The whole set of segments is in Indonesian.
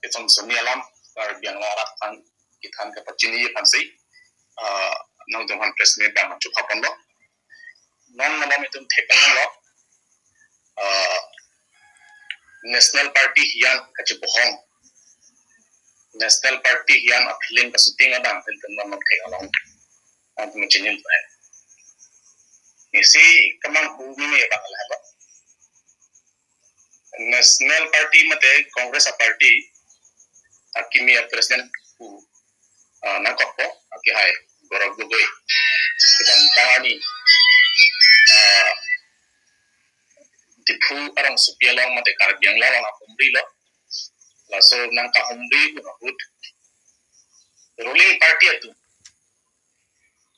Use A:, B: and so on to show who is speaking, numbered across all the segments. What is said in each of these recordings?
A: Itong semialam biang larat kan ikan ke pecini kan sih nang dengan presiden bang cukup apa non malam itu tekan lo National Party hian kecipohong National Party hian apilin kasuting adang tentang malam tekan lo nanti mencinin tuh isi kemang bumi ni bang lah National Party mate Congress Party akimi presiden nangkop aki hai Gaurav Gogoi dan tangani dipu arang supialang mate karbiang lalang humri lo laso nang ka humri hud ruling party itu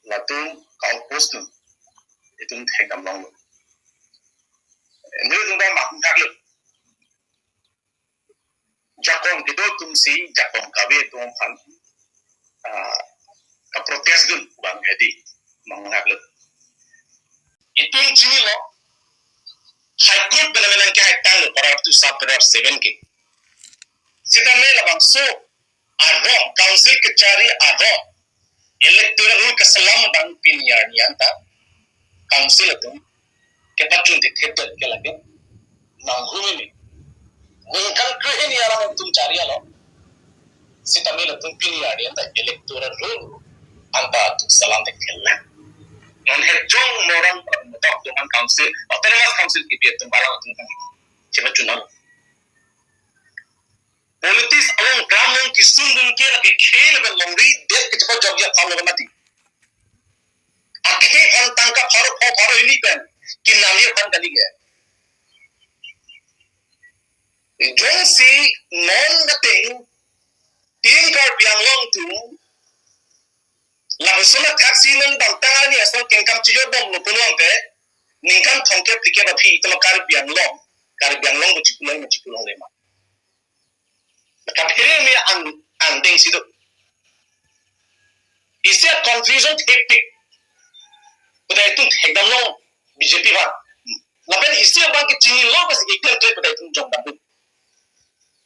A: latu kau post itu hegam long ini tunda mak lu jakong itu tumsi jakong kabe itu kan ka protes dun bang edi mangharlu itu sini lo high court benar-benar ke haitan lo para tu sab para 7 ke sita me labang so aro council ke cari aro electoral rule ke selam bang pinian yanta council itu ke patun de theter ke lage nanghumi ni mungkin kehen yaran tum cari lo sita me lo tum pinian yanta electoral rule anta tu salam de kella non hejong moran tok dengan council autonomous council ki biet tumbalang tum kan cema chunal politics along gramon ki sundun ke lage khel be longri dek ke chapa jogya phamlo mati akhe kan tangka pharo ini kan ki namye kan kali ge jong si non gating tin kar biang long tu labusuna taksinan bantani asal kenkam cijo bom no puluang te ningkan thongke plike ba phi itama kar biang long bucikulong lema ka phire me ang ding sido ise confusion hectic budai tung hegam long BJP ba laben ise bang ke chini lo bas iklan te budai tung jong dang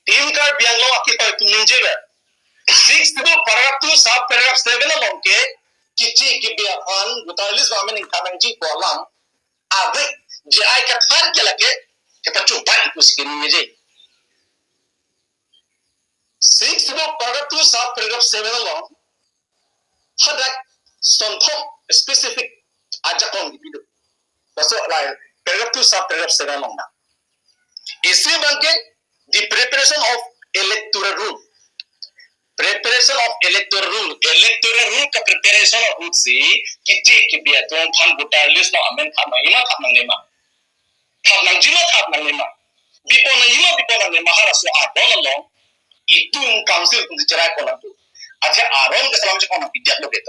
A: tin kar biang long aki pa tung ninje ba 6 to paragraph 2 sub paragraph 7 along ke kichi ki biahan gutalis wa men kamang ji kolam ave je ai ka thar ke lage ke pachu pai kuskin ni je 6 to paragraph 2 sub paragraph 7 along hadak sonthok specific ajakon gitu so like paragraph 2 sub paragraph 7 along na isi bangke the preparation of electoral rule preparation of electoral rule ka preparation of rule si kichi ki bia ton phan voter list no amen khamang nema khamang nema bipo na nema harasu adon lo itu council kun cerai kola tu acha aron ke salam chakona bidya lo beto